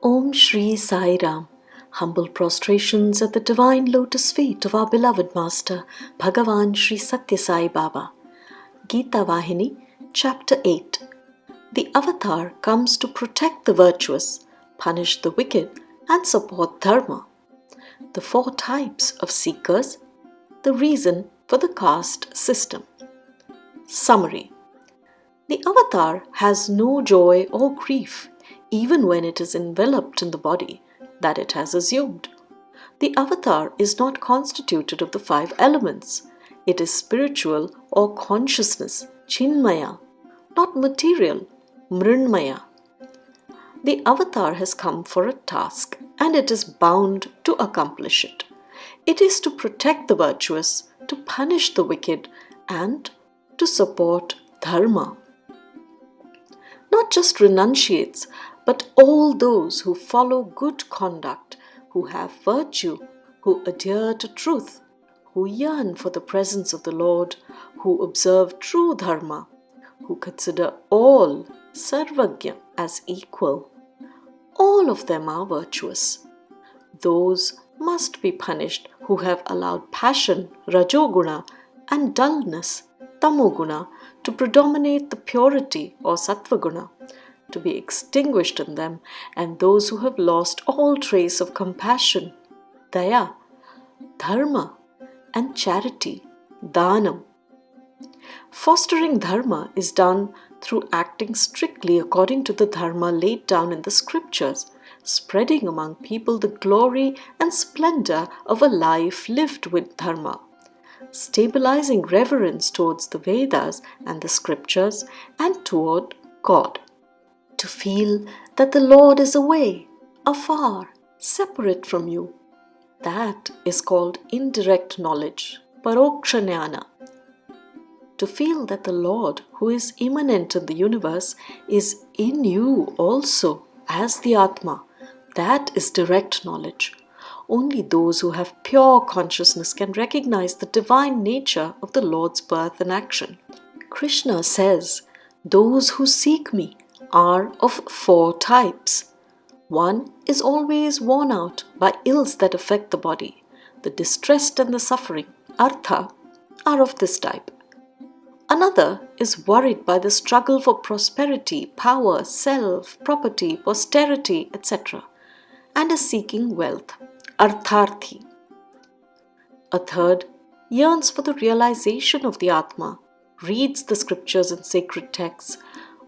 Om Shri Sai Ram. Humble prostrations at the divine lotus feet of our beloved Master, Bhagavan Shri Sathya Sai Baba. Gita Vahini, Chapter 8. The avatar comes to protect the virtuous, punish the wicked, and support dharma. The four types of seekers, the reason for the caste system. Summary. The avatar has no joy or grief, even when it is enveloped in the body that it has assumed. The avatar is not constituted of the five elements. It is spiritual or consciousness, chinmaya, not material, mrinmaya. The avatar has come for a task, and it is bound to accomplish it. It is to protect the virtuous, to punish the wicked, and to support dharma. Not just renunciates, but all those who follow good conduct, who have virtue, who adhere to truth, who yearn for the presence of the Lord, who observe true dharma, who consider all sarvagya as equal. All of them are virtuous. Those must be punished who have allowed passion, rajoguna, and dullness, tamoguna, to predominate the purity or sattvaguna, to be extinguished in them, and those who have lost all trace of compassion, daya, dharma, and charity, dhanam. Fostering dharma is done through acting strictly according to the dharma laid down in the scriptures, spreading among people the glory and splendor of a life lived with dharma, stabilizing reverence towards the Vedas and the scriptures and toward God. To feel that the Lord is away, afar, separate from you, that is called indirect knowledge, paroksha jnana. To feel that the Lord, who is immanent in the universe, is in you also as the Atma, that is direct knowledge. Only those who have pure consciousness can recognize the divine nature of the Lord's birth and action. Krishna says, "Those who seek me are of four types. One is always worn out by ills that affect the body. The distressed and the suffering, artha, are of this type. Another is worried by the struggle for prosperity, power, self, property, posterity, etc., and is seeking wealth, artharthi. A third yearns for the realization of the Atma, reads the scriptures and sacred texts,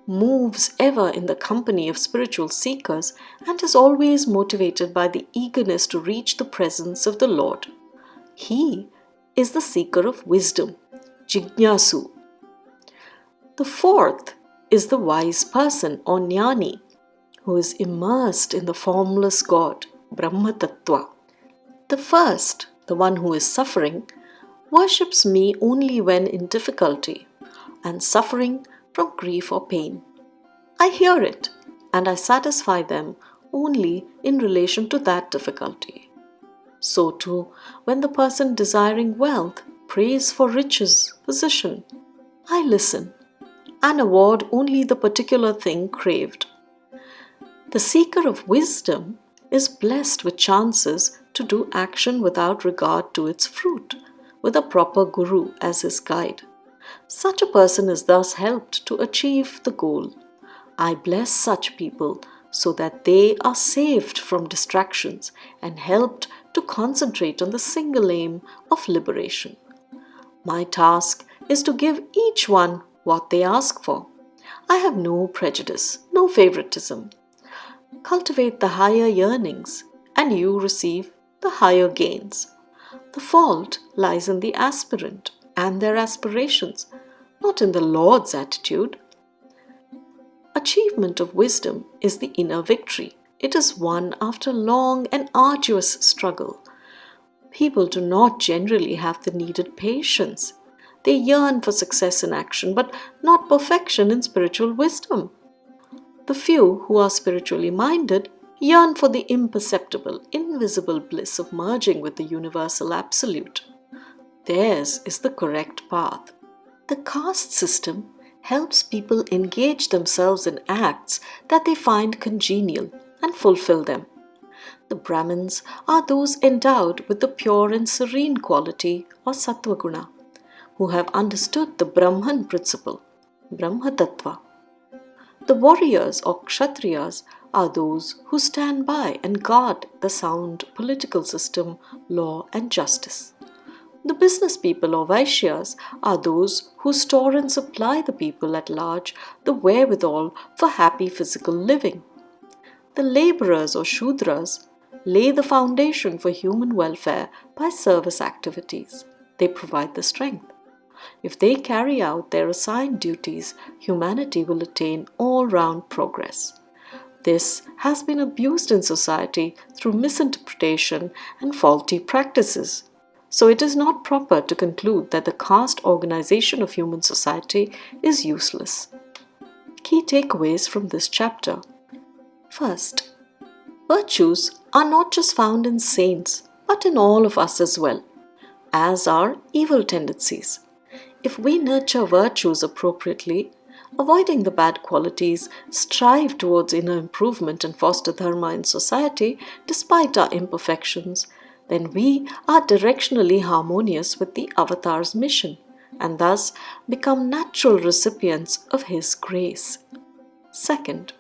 moves ever in the company of spiritual seekers, and is always motivated by the eagerness to reach the presence of the Lord. He is the seeker of wisdom, jignasu. The fourth is the wise person or jnani, who is immersed in the formless God, Brahma Tattva. The first, the one who is suffering, worships me only when in difficulty and suffering from grief or pain. I hear it, and I satisfy them only in relation to that difficulty. So too, when the person desiring wealth prays for riches, position, I listen and award only the particular thing craved. The seeker of wisdom is blessed with chances to do action without regard to its fruit, with a proper guru as his guide. Such a person is thus helped to achieve the goal. I bless such people so that they are saved from distractions and helped to concentrate on the single aim of liberation. My task is to give each one what they ask for. I have no prejudice, no favoritism. Cultivate the higher yearnings, and you receive the higher gains. The fault lies in the aspirant and their aspirations, not in the Lord's attitude. Achievement of wisdom is the inner victory. It is won after long and arduous struggle. People do not generally have the needed patience. They yearn for success in action, but not perfection in spiritual wisdom. The few who are spiritually minded yearn for the imperceptible, invisible bliss of merging with the universal absolute. Theirs is the correct path. The caste system helps people engage themselves in acts that they find congenial, and fulfill them. The Brahmins are those endowed with the pure and serene quality or Sattva Guna, who have understood the Brahman principle, Brahma Tattva. The warriors or Kshatriyas are those who stand by and guard the sound political system, law and justice. The business people or Vaishyas are those who store and supply the people at large the wherewithal for happy physical living. The laborers or Shudras lay the foundation for human welfare by service activities. They provide the strength. If they carry out their assigned duties, humanity will attain all-round progress. This has been abused in society through misinterpretation and faulty practices. So it is not proper to conclude that the caste organization of human society is useless. Key takeaways from this chapter. First, virtues are not just found in saints, but in all of us as well, as are evil tendencies. If we nurture virtues appropriately, avoiding the bad qualities, strive towards inner improvement and foster dharma in society despite our imperfections, then we are directionally harmonious with the Avatar's mission and thus become natural recipients of his grace. Second,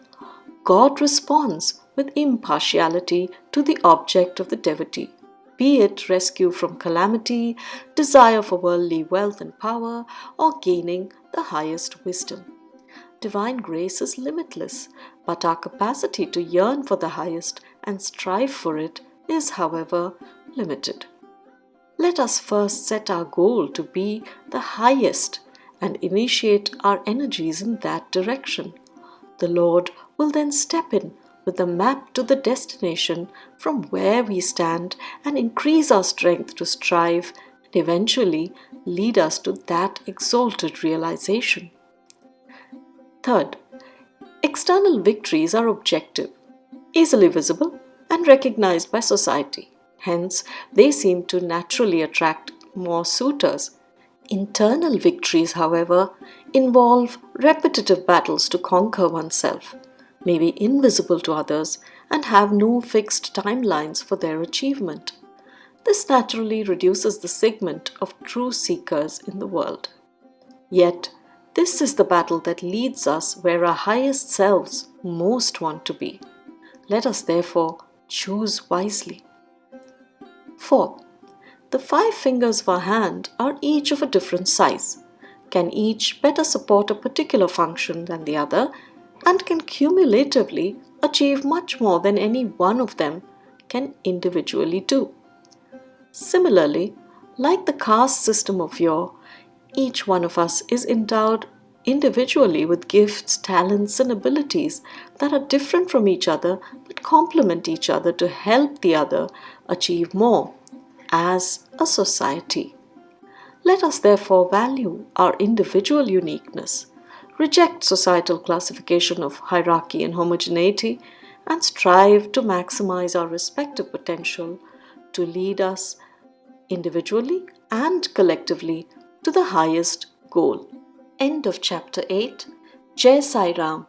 God responds with impartiality to the object of the devotee, be it rescue from calamity, desire for worldly wealth and power, or gaining the highest wisdom. Divine grace is limitless, but our capacity to yearn for the highest and strive for it is, however, limited. Let us first set our goal to be the highest and initiate our energies in that direction. The Lord will then step in with the map to the destination from where we stand and increase our strength to strive and eventually lead us to that exalted realization. Third, external victories are objective, easily visible and recognized by society. Hence, they seem to naturally attract more suitors. Internal victories, however, involve repetitive battles to conquer oneself, may be invisible to others, and have no fixed timelines for their achievement. This naturally reduces the segment of true seekers in the world. Yet, this is the battle that leads us where our highest selves most want to be. Let us therefore choose wisely. Fourth, the 5 fingers of our hand are each of a different size, can each better support a particular function than the other, and can cumulatively achieve much more than any one of them can individually do. Similarly, like the caste system of yore, each one of us is endowed individually with gifts, talents, and abilities that are different from each other but complement each other to help the other achieve more as a society. Let us therefore value our individual uniqueness, reject societal classification of hierarchy and homogeneity, and strive to maximize our respective potential to lead us individually and collectively to the highest goal. End of Chapter 8. Jai Sai Ram.